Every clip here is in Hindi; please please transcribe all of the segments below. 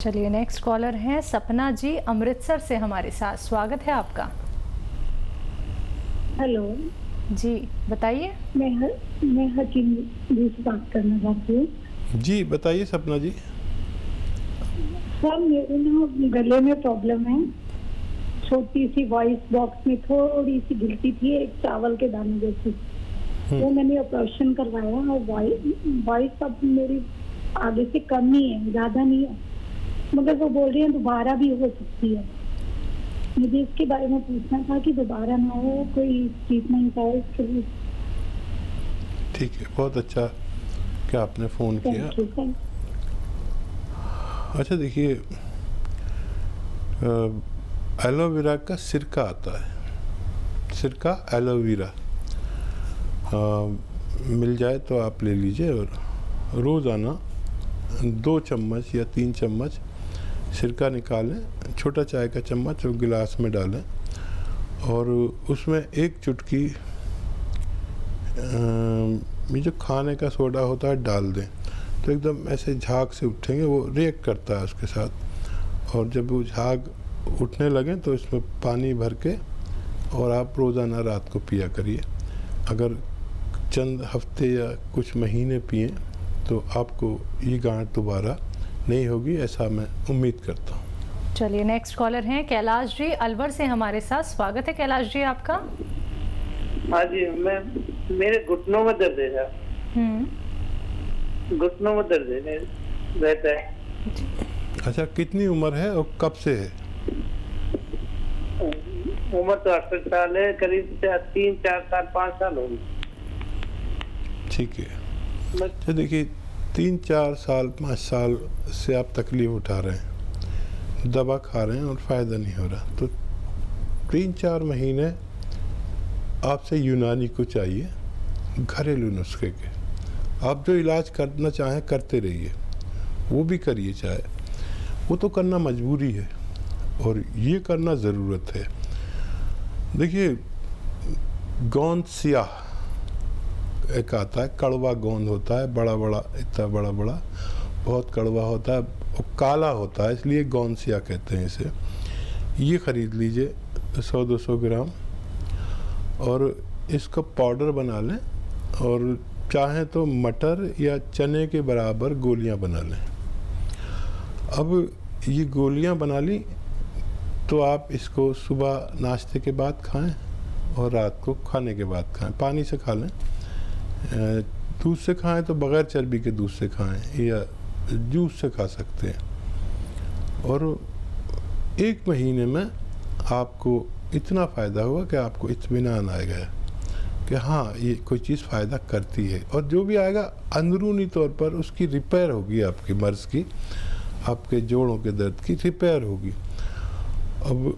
चलिए नेक्स्ट कॉलर हैं सपना जी अमृतसर से हमारे साथ। स्वागत है आपका। हेलो जी बताइए। मैं हकीम जी से बात करना चाहती हूँ। जी बताइए सपना जी। सर मेरे ना गले में प्रॉब्लम है, छोटी सी वॉइस बॉक्स में थोड़ी सी गिरती थी, एक चावल के दाने जैसी। वो मैंने ऑपरेशन करवाया और वॉइस अब मेरी आगे से कम ही है, ज़्यादा नहीं है, मगर वो बोल रही है दोबारा भी हो सकती है। मुझे इसके बारे में पूछना था कि दोबारा ना हो, कोई ट्रीटमेंट है इसके लिए। ठीक है, बहुत अच्छा कि आपने फ़ोन किया। अच्छा देखिए, एलोवेरा का सिरका आता है, सिरका एलोवेरा मिल जाए तो आप ले लीजिए और रोज़ाना 2 चम्मच या 3 चम्मच सिरका निकालें, छोटा चाय का चम्मच और गिलास में डालें और उसमें एक चुटकी ये जो खाने का सोडा होता है डाल दें, तो एकदम ऐसे झाग से उठेंगे, वो रिएक्ट करता है उसके साथ। और जब वो झाग उठने लगें तो इसमें पानी भर के और आप रोज़ाना रात को पिया करिए। अगर चंद हफ्ते या कुछ महीने पिएं तो आपको ये गांठ दोबारा नहीं होगी, ऐसा मैं उम्मीद करता हूँ। चलिए नेक्स्ट कॉलर हैं कैलाश जी अलवर से हमारे साथ। स्वागत है कैलाश जी आपका। हाँ जी, मेरे घुटनों में दर्द है। घुटनों में दर्द है रहता है। अच्छा, कितनी उम्र है और कब से है? उम्र तो 68 साल है, करीब 3-4 साल 5 साल होगी। ठीक है। अच्छा देखिए, 3-4 साल 5 साल से आप तकलीफ उठा रहे हैं, दवा खा रहे हैं और फ़ायदा नहीं हो रहा, तो 3-4 महीने आपसे यूनानी को चाहिए, घरेलू नुस्खे के। आप जो इलाज करना चाहें करते रहिए, वो भी करिए, चाहे वो तो करना मजबूरी है और ये करना ज़रूरत है। देखिए, गोंद सियाह एक आता है, कड़वा गोंद होता है, बड़ा बड़ा, इतना बड़ा बड़ा, बहुत कड़वा होता है और काला होता है, इसलिए गोंद सियाह कहते हैं इसे। ये ख़रीद लीजिए 100-200 ग्राम और इसका पाउडर बना लें और चाहें तो मटर या चने के बराबर गोलियां बना लें। अब ये गोलियां बना ली तो आप इसको सुबह नाश्ते के बाद खाएं और रात को खाने के बाद खाएं। पानी से खा लें, दूध से खाएं तो बग़ैर चर्बी के दूध से खाएं या जूस से खा सकते हैं। और 1 महीने में आपको इतना फ़ायदा हुआ कि आपको इत्मीनान आएगा कि हाँ, ये कोई चीज़ फ़ायदा करती है। और जो भी आएगा अंदरूनी तौर पर उसकी रिपेयर होगी, आपकी मर्ज़ की, आपके जोड़ों के दर्द की रिपेयर होगी। अब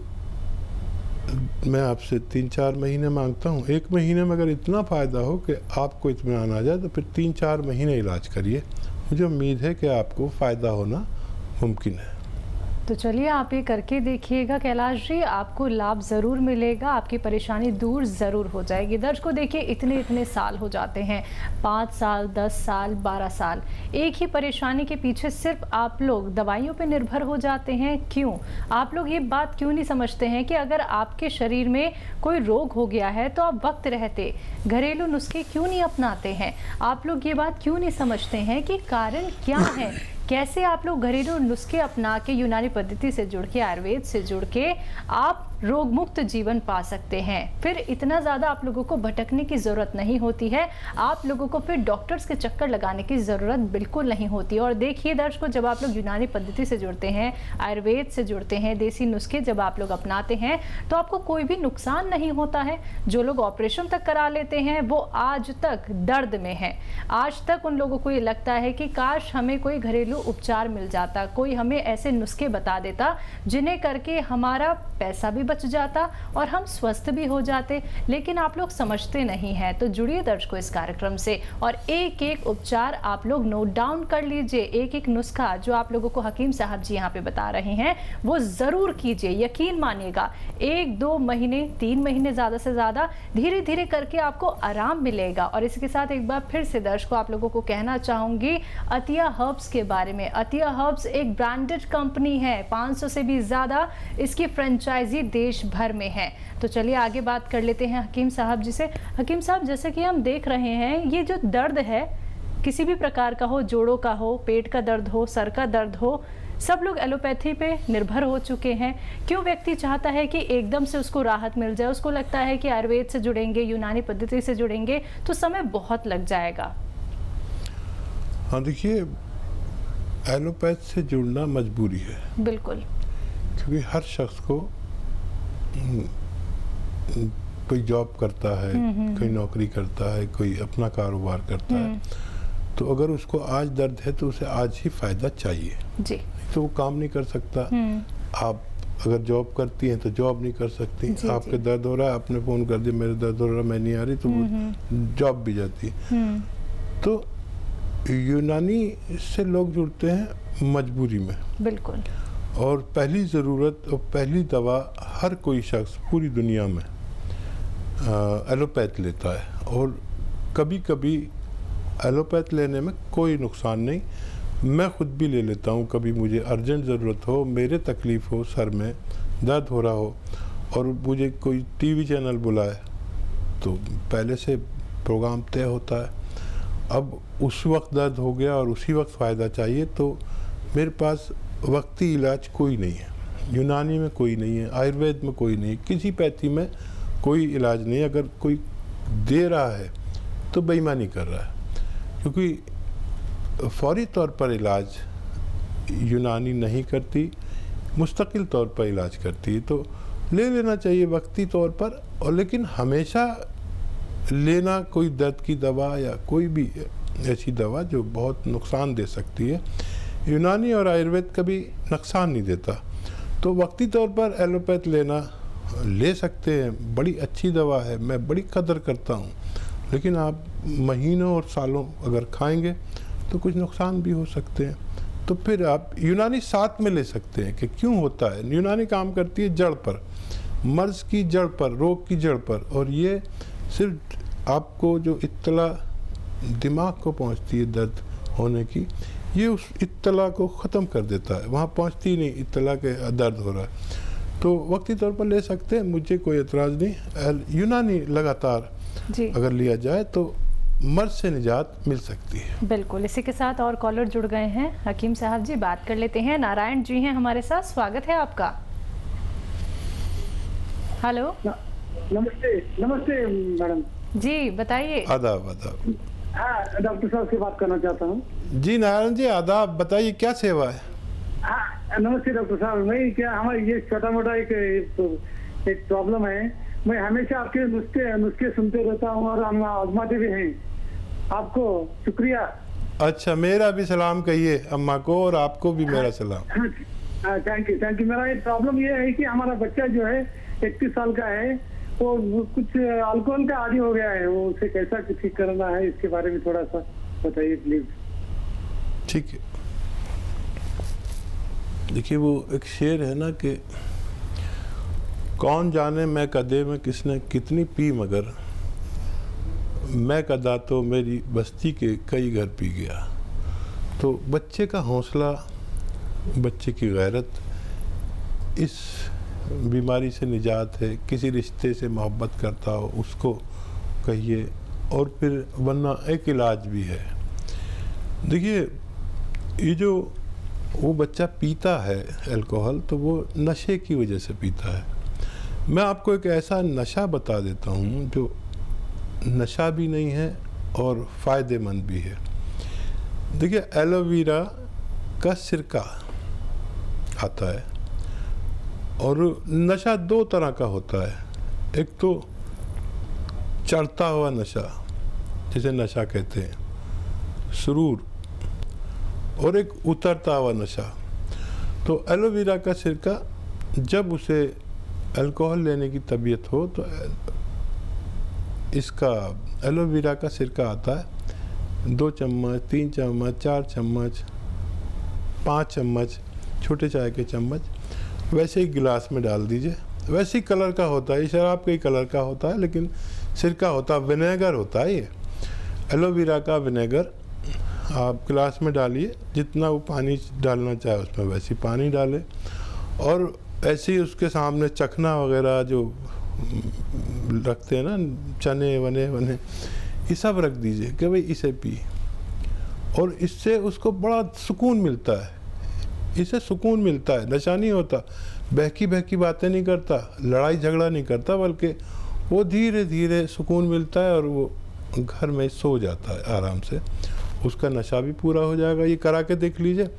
मैं आपसे 3-4 महीने मांगता हूँ। 1 महीने में अगर इतना फ़ायदा हो कि आपको इत्मीनान आ जाए तो फिर 3-4 महीने इलाज करिए। मुझे उम्मीद है कि आपको फ़ायदा होना मुमकिन है। तो चलिए आप ये करके देखिएगा कैलाश जी, आपको लाभ ज़रूर मिलेगा, आपकी परेशानी दूर ज़रूर हो जाएगी। दर्शकों देखिए, इतने साल हो जाते हैं, 5 साल 10 साल 12 साल, एक ही परेशानी के पीछे सिर्फ आप लोग दवाइयों पे निर्भर हो जाते हैं। क्यों? आप लोग ये बात क्यों नहीं समझते हैं कि अगर आपके शरीर में कोई रोग हो गया है तो आप वक्त रहते घरेलू नुस्खे क्यों नहीं अपनाते हैं? आप लोग ये बात क्यों नहीं समझते हैं कि कारण क्या है? कैसे आप लोग घरेलू नुस्खे अपना के, यूनानी पद्धति से जुड़ के, आयुर्वेद से जुड़ के आप रोग मुक्त जीवन पा सकते हैं। फिर इतना ज़्यादा आप लोगों को भटकने की ज़रूरत नहीं होती है, आप लोगों को फिर डॉक्टर्स के चक्कर लगाने की ज़रूरत बिल्कुल नहीं होती। और देखिए दर्शकों, जब आप लोग यूनानी पद्धति से जुड़ते हैं, आयुर्वेद से जुड़ते हैं, देसी नुस्खे जब आप लोग अपनाते हैं तो आपको कोई भी नुकसान नहीं होता है। जो लोग ऑपरेशन तक करा लेते हैं वो आज तक दर्द में है। आज तक उन लोगों को ये लगता है कि काश हमें कोई घरेलू उपचार मिल जाता, कोई हमें ऐसे नुस्खे बता देता जिन्हें करके हमारा पैसा भी बच जाता और हम स्वस्थ भी हो जाते, लेकिन आप लोग समझते नहीं हैं। तो जुड़िए दर्शकों इस कार्यक्रम से और एक एक उपचार आप लोग नोट डाउन कर लीजिए। एक एक नुस्खा जो आप लोगों को हकीम साहब जी यहाँ पे बता रहे हैं वो ज़रूर कीजिए। यकीन मानिएगा 1-2 महीने 3 महीने ज़्यादा से ज़्यादा धीरे धीरे करके आपको आराम मिलेगा। और इसके साथ एक बार फिर से दर्शकों आप लोगों को कहना चाहूँगी अतिया हर्ब्स के बारे में। अतिया हर्ब्स एक ब्रांडेड कंपनी है, 500 से भी ज़्यादा इसकी फ्रेंचाइजी देश भर में है। तो चलिए आगे बात कर लेते हैं हकीम साहब जी से। हकीम साहब, जैसे कि हम देख रहे हैं ये जो दर्द है किसी भी प्रकार का हो, जोड़ों का हो, पेट का दर्द हो, सर का दर्द हो, सब लोग एलोपैथी पे निर्भर हो चुके हैं। क्यों व्यक्ति चाहता है कि एकदम से उसको राहत मिल जाए? उसको लगता है कि आयुर्वेद से जुड़ेंगे, यूनानी पद्धति से जुड़ेंगे तो समय बहुत लग जाएगा। हाँ देखिए, एलोपैथ से जुड़ना मजबूरी है। बिल्कुल। क्योंकि हर शख्स को कोई जॉब करता है, कोई नौकरी करता है, कोई अपना कारोबार करता है, तो अगर उसको आज दर्द है तो उसे आज ही फायदा चाहिए जी। तो वो काम नहीं कर सकता। आप अगर जॉब करती हैं तो जॉब नहीं कर सकती। जी, आपके जी। दर्द हो रहा है, आपने फ़ोन कर दिया मेरे दर्द हो रहा है, मैं नहीं आ रही, तो वो जॉब भी जाती है। तो यूनानी से लोग जुड़ते हैं मजबूरी में। बिल्कुल। और पहली ज़रूरत और पहली दवा हर कोई शख्स पूरी दुनिया में एलोपैथ लेता है। और कभी कभी एलोपैथ लेने में कोई नुकसान नहीं, मैं ख़ुद भी ले लेता हूँ। कभी मुझे अर्जेंट ज़रूरत हो, मेरे तकलीफ़ हो, सर में दर्द हो रहा हो और मुझे कोई टीवी चैनल बुलाए तो पहले से प्रोग्राम तय होता है। अब उस वक्त दर्द हो गया और उसी वक्त फ़ायदा चाहिए तो मेरे पास वक्ती इलाज कोई नहीं है। यूनानी में कोई नहीं है, आयुर्वेद में कोई नहीं है, किसी पैथी में कोई इलाज नहीं है। अगर कोई दे रहा है तो बेईमानी कर रहा है, क्योंकि फौरी तौर पर इलाज यूनानी नहीं करती, मुस्तकिल तौर पर इलाज करती है। तो ले लेना चाहिए वक्ती तौर पर, और लेकिन हमेशा लेना कोई दर्द की दवा या कोई भी ऐसी दवा जो बहुत नुकसान दे सकती है, यूनानी और आयुर्वेद कभी नुकसान नहीं देता। तो वक्ती तौर पर एलोपैथ लेना ले सकते हैं, बड़ी अच्छी दवा है, मैं बड़ी कदर करता हूँ। लेकिन आप महीनों और सालों अगर खाएंगे तो कुछ नुकसान भी हो सकते हैं। तो फिर आप यूनानी साथ में ले सकते हैं कि क्यों होता है। यूनानी काम करती है जड़ पर, मर्ज़ की जड़ पर, रोग की जड़ पर, और ये सिर्फ आपको जो इत्तला दिमाग को पहुंचती है दर्द होने की, ये उस इत्तला को ख़त्म कर देता है, वहाँ पहुंचती नहीं इत्तला के दर्द हो रहा है। तो वक्ती तौर पर ले सकते हैं, मुझे कोई एतराज़ नहीं। यूनानी लगातार जी। अगर लिया जाए तो मर्ज़ से निजात मिल सकती है। बिल्कुल। इसी के साथ और कॉलर जुड़ गए हैं। हकीम साहब जी बात कर लेते हैं। नारायण जी हैं हमारे साथ, स्वागत है आपका। हेलो। नमस्ते। नमस्ते मैडम जी बताइए। आदाब आदाब। हाँ, डॉक्टर साहब से बात करना चाहता हूँ। जी नारायण जी आदाब, बताइए क्या सेवा है। हाँ नमस्ते डॉक्टर साहब। मैं क्या हमारे ये छोटा मोटा एक प्रॉब्लम है। मैं हमेशा आपके नुस्खे सुनते रहता हूँ और हम आजमाते भी हैं। आपको शुक्रिया। अच्छा, मेरा भी सलाम कहिए अम्मा को और आपको भी मेरा सलाम। Thank you. मेरा ये प्रॉब्लम ये है कि हमारा बच्चा जो है 31 साल का है, वो कुछ अल्कोहल का आदी हो गया है। वो उसे कैसा ठीक करना है, इसके बारे में थोड़ा सा बताइए प्लीज। ठीक है। देखिए वो एक शेर है ना कि कौन जाने मैं कदे में किसने कितनी पी, मगर मैं कदा तो मेरी बस्ती के कई घर पी गया। तो बच्चे का हौसला, बच्चे की गैरत इस बीमारी से निजात है। किसी रिश्ते से मोहब्बत करता हो उसको कहिए, और फिर वरना एक इलाज भी है। देखिए ये जो वो बच्चा पीता है अल्कोहल, तो वो नशे की वजह से पीता है। मैं आपको एक ऐसा नशा बता देता हूँ जो नशा भी नहीं है और फ़ायदेमंद भी है। देखिए एलोवेरा का सिरका आता है, और नशा दो तरह का होता है। एक तो चढ़ता हुआ नशा जिसे नशा कहते हैं, सुरूर, और एक उतरता हुआ नशा। तो एलोवेरा का सिरका जब उसे अल्कोहल लेने की तबीयत हो तो इसका एलोवेरा का सिरका आता है, 2 चम्मच, 3 चम्मच, 4 चम्मच, 5 चम्मच, छोटे चाय के चम्मच वैसे ही गिलास में डाल दीजिए। वैसे ही कलर का होता है, ये शराब के ही कलर का होता है, लेकिन सिरका होता है, विनेगर होता है ये। एलोवेरा का विनेगर आप गिलास में डालिए, जितना वो पानी डालना चाहे उसमें वैसे ही पानी डालें, और ऐसे ही उसके सामने चखना वगैरह जो रखते हैं ना, चने वने ये सब रख दीजिए कि भाई इसे पी, और इससे उसको बड़ा सुकून मिलता है। इससे सुकून मिलता है, नशा नहीं होता, बहकी बातें नहीं करता, लड़ाई झगड़ा नहीं करता, बल्कि वो धीरे धीरे सुकून मिलता है और वो घर में सो जाता है आराम से। उसका नशा भी पूरा हो जाएगा, ये करा के देख लीजिए,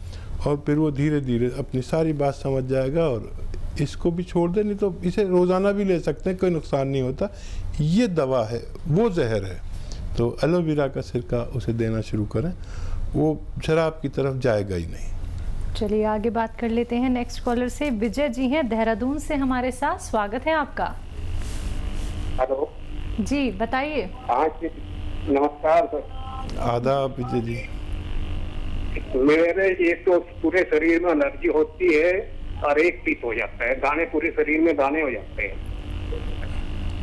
और फिर वो धीरे धीरे अपनी सारी बात समझ जाएगा और इसको भी छोड़ दे। नहीं तो इसे रोज़ाना भी ले सकते हैं, कोई नुकसान नहीं होता। ये दवा है, वो जहर है। तो एलोवेरा का सिरका उसे देना शुरू करें, वो शराब की तरफ जाएगा ही नहीं। चलिए आगे बात कर लेते हैं नेक्स्ट कॉलर से। विजय जी हैं देहरादून से हमारे साथ, स्वागत है आपका। हेलो जी बताइए। हाँ जी, नमस्कार सर। आदाब विजय जी। मेरे एक तो पूरे शरीर में एलर्जी होती है और एक पित्त हो जाता है, दाने पूरे शरीर में दाने हो जाते हैं।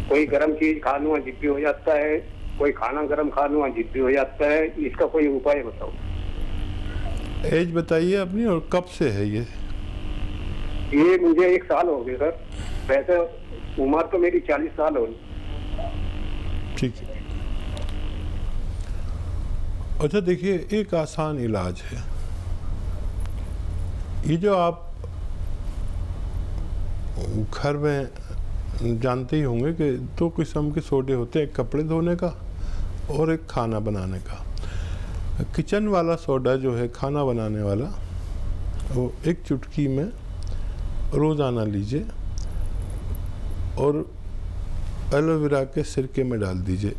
कोई गर्म चीज खा लूँ अजीब भी हो जाता है, कोई खाना गर्म खा लूँ अजीब भी हो जाता है। इसका कोई उपाय बताओ। एज बताइए अपनी, और कब से है ये? ये मुझे 1 साल हो गए सर, वैसे उम्र तो मेरी 40 साल हो गई। ठीक है। अच्छा देखिए, एक आसान इलाज है। ये जो आप घर में जानते ही होंगे कि 2 किस्म के सोडे होते हैं, एक कपड़े धोने का और एक खाना बनाने का। किचन वाला सोडा जो है, खाना बनाने वाला, वो 1 चुटकी में रोज़ाना लीजिए और एलोवेरा के सिरके में डाल दीजिए।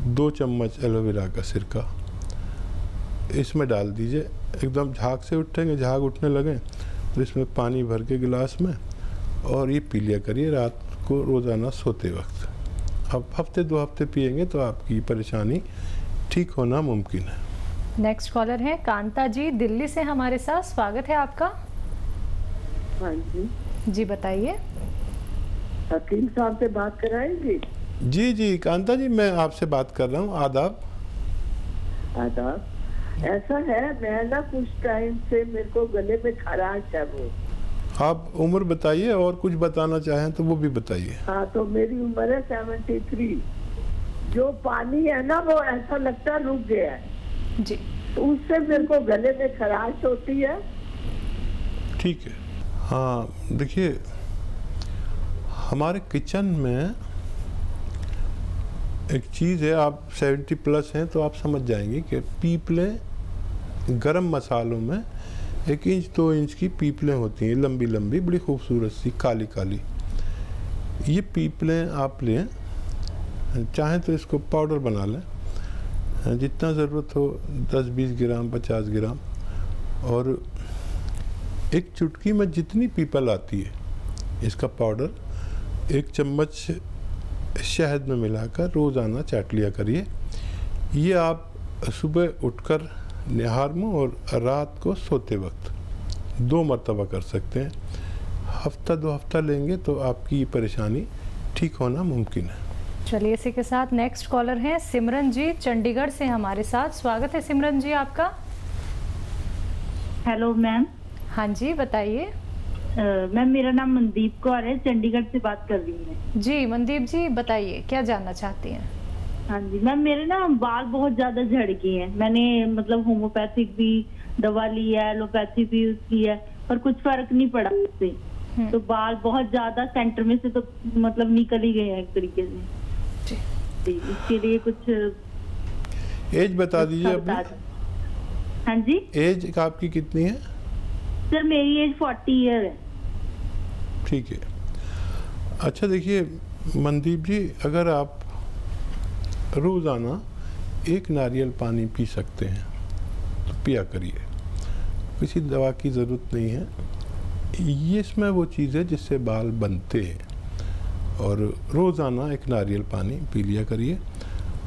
2 चम्मच एलोवेरा का सिरका इसमें डाल दीजिए। एकदम झाग से उठेंगे, झाग उठने लगें तो इसमें पानी भर के गिलास में, और ये पी लिया करिए रात को रोज़ाना सोते वक्त। अब हफ्ते 2 हफ्ते पिएंगे तो आपकी परेशानी ठीक होना मुमकिन है। नेक्स्ट कॉलर है कांता जी दिल्ली से हमारे साथ, स्वागत है आपका। हाँ जी जी बताइए। 3 साल से बात कराएंगे? जी कांता जी, मैं आपसे बात कर रहा हूँ। आदाब। आदाब। ऐसा है, मैं ना कुछ टाइम से मेरे को गले में खराश है। वो आप उम्र बताइए, और कुछ बताना चाहें तो वो भी बताइए। हाँ, तो मेरी उम्र है 73। जो पानी है ना, वो ऐसा लगता रुक गया है जी, तो उससे मेरे को गले में खराश होती है। ठीक है। हाँ देखिए, हमारे किचन में एक चीज़ है, आप 70 प्लस हैं तो आप समझ जाएंगे कि पीपलें गरम मसालों में 1 इंच 2 इंच की पीपलें होती हैं, लंबी लंबी, बड़ी खूबसूरत सी, काली काली। ये पीपलें आप लें, चाहें तो इसको पाउडर बना लें, जितना ज़रूरत हो, 10-20 ग्राम 50 ग्राम, और 1 चुटकी में जितनी पीपल आती है इसका पाउडर 1 चम्मच शहद में मिलाकर रोज़ाना चाट लिया करिए। ये आप सुबह उठकर निहार में और रात को सोते वक्त 2 मरतबा कर सकते हैं। हफ्ता 2 हफ्ता लेंगे तो आपकी परेशानी ठीक होना मुमकिन है। चलिए इसी के साथ नेक्स्ट कॉलर हैं सिमरन जी चंडीगढ़ से हमारे साथ, स्वागत है सिमरन जी आपका। Hello ma'am. हाँ जी बताइए। मैम मेरा नाम मनदीप कौर है, चंडीगढ़ से बात कर रही हूँ। जी मनदीप जी बताइए, क्या जानना चाहती हैं? हाँ जी मैम, मेरे ना बाल बहुत ज्यादा झड़ गए हैं। मैंने मतलब होम्योपैथिक भी दवा ली है, एलोपैथी भी यूज की है, पर कुछ फर्क नहीं पड़ा उससे। तो बाल बहुत ज्यादा सेंटर में से तो मतलब निकल ही गए हैं एक तरीके से। जी, इसके लिए कुछ एज बता दीजिए अपनी। हाँ जी, एज आपकी कितनी है? सर मेरी एज 40 ईयर है। ठीक है। अच्छा देखिए मनदीप जी, अगर आप रोज़ाना 1 नारियल पानी पी सकते हैं तो पिया करिए, किसी दवा की ज़रूरत नहीं है। ये इसमें वो चीज़ है जिससे बाल बनते हैं। और रोज़ाना एक नारियल पानी पी लिया करिए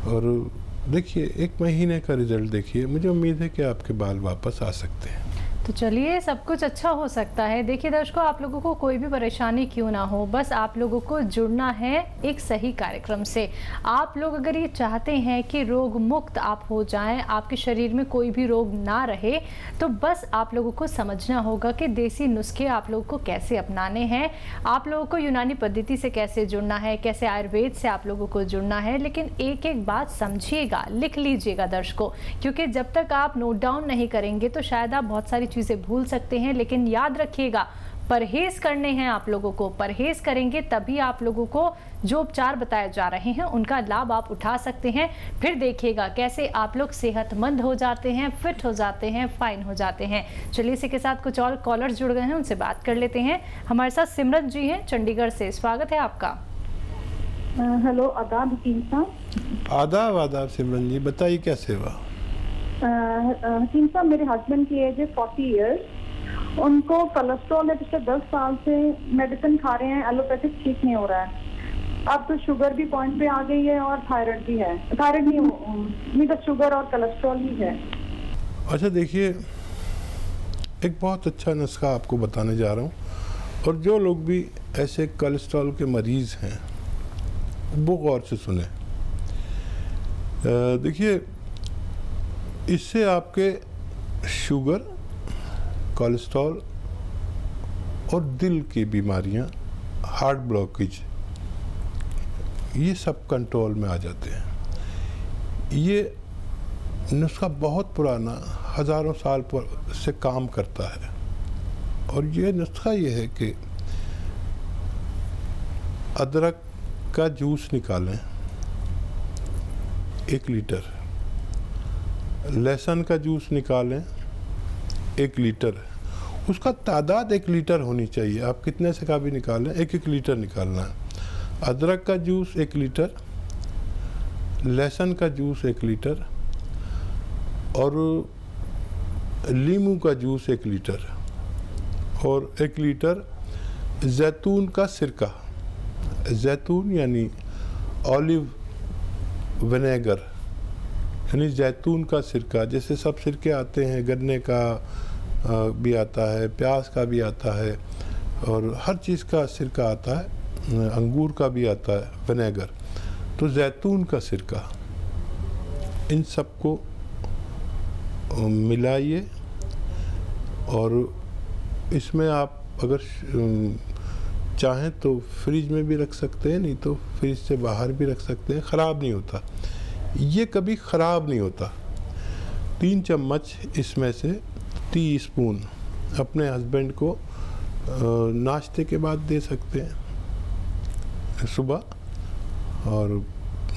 और देखिए 1 महीने का रिज़ल्ट देखिए, मुझे उम्मीद है कि आपके बाल वापस आ सकते हैं। तो चलिए, सब कुछ अच्छा हो सकता है। देखिए दर्शकों, आप लोगों को कोई भी परेशानी क्यों ना हो, बस आप लोगों को जुड़ना है एक सही कार्यक्रम से। आप लोग अगर ये चाहते हैं कि रोग मुक्त आप हो जाएं, आपके शरीर में कोई भी रोग ना रहे, तो बस आप लोगों को समझना होगा कि देसी नुस्खे आप लोगों को कैसे अपनाने हैं, आप लोगों को यूनानी पद्धति से कैसे जुड़ना है, कैसे आयुर्वेद से आप लोगों को जुड़ना है। लेकिन एक एक बात समझिएगा, लिख लीजिएगा दर्शकों, क्योंकि जब तक आप नोट डाउन नहीं करेंगे तो शायद आप बहुत सारी चीज़ें भूल सकते हैं। लेकिन याद रखिएगा, परहेज करने हैं आप लोगों को, परहेज करेंगे तभी आप लोगों को जो उपचार बताए जा रहे हैं उनका लाभ आप उठा सकते हैं। फिर देखिएगा कैसे आप लोग सेहतमंद हो जाते हैं, फिट हो जाते हैं, फाइन हो जाते हैं। चलिए, इसी के साथ कुछ और कॉलर्स जुड़ गए हैं, उनसे बात कर लेते हैं। हमारे साथ सिमरन जी हैं चंडीगढ़ से, स्वागत है आपका। हेलो, आदाब हकीम साहब। आदाब सिमरन जी, बताइए क्या सेवा। हकीम साहब, मेरे हस्बैंड की एज है 40 इयर्स। उनको कोलेस्ट्रॉल है, पिछले 10 साल से मेडिसिन खा रहे हैं, एलोपैथिक ठीक नहीं हो रहा है। अब तो शुगर भी पॉइंट पे आ गई है और थायराइड भी है। थायराइड नहीं तो शुगर और कोलेस्ट्रॉल ही है। अच्छा देखिए, एक बहुत अच्छा नुस्खा आपको बताने जा रहा हूँ, और जो लोग भी ऐसे कोलेस्ट्रॉल के मरीज़ हैं वो गौर से सुने। देखिए, इससे आपके शुगर, कोलेस्ट्रॉल और दिल की बीमारियां, हार्ट ब्लॉकेज, ये सब कंट्रोल में आ जाते हैं। ये नुस्खा बहुत पुराना, हज़ारों साल से काम करता है। और ये नुस्खा ये है कि अदरक का जूस निकालें 1 लीटर, लहसुन का जूस निकालें 1 लीटर, उसका तादाद 1 लीटर होनी चाहिए। आप कितने से का भी निकालें, 1-1 लीटर निकालना है। अदरक का जूस 1 लीटर, लहसुन का जूस 1 लीटर और नींबू का जूस 1 लीटर और 1 लीटर जैतून का सिरका। जैतून यानी ऑलिव विनेगर, यानी जैतून का सिरका। जैसे सब सिरके आते हैं, गन्ने का भी आता है, प्याज का भी आता है और हर चीज़ का सिरका आता है, अंगूर का भी आता है विनेगर। तो जैतून का सिरका, इन सबको मिलाइए और इसमें आप अगर चाहें तो फ्रिज में भी रख सकते हैं, नहीं तो फ्रिज से बाहर भी रख सकते हैं, ख़राब नहीं होता। ये कभी ख़राब नहीं होता। 3 चम्मच इसमें से टीस्पून अपने हस्बैंड को नाश्ते के बाद दे सकते हैं, सुबह और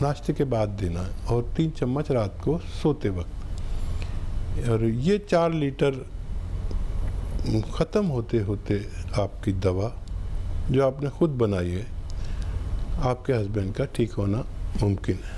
नाश्ते के बाद देना है, और 3 चम्मच रात को सोते वक्त। और ये 4 लीटर ख़त्म होते होते आपकी दवा जो आपने खुद बनाई है, आपके हस्बैंड का ठीक होना मुमकिन है।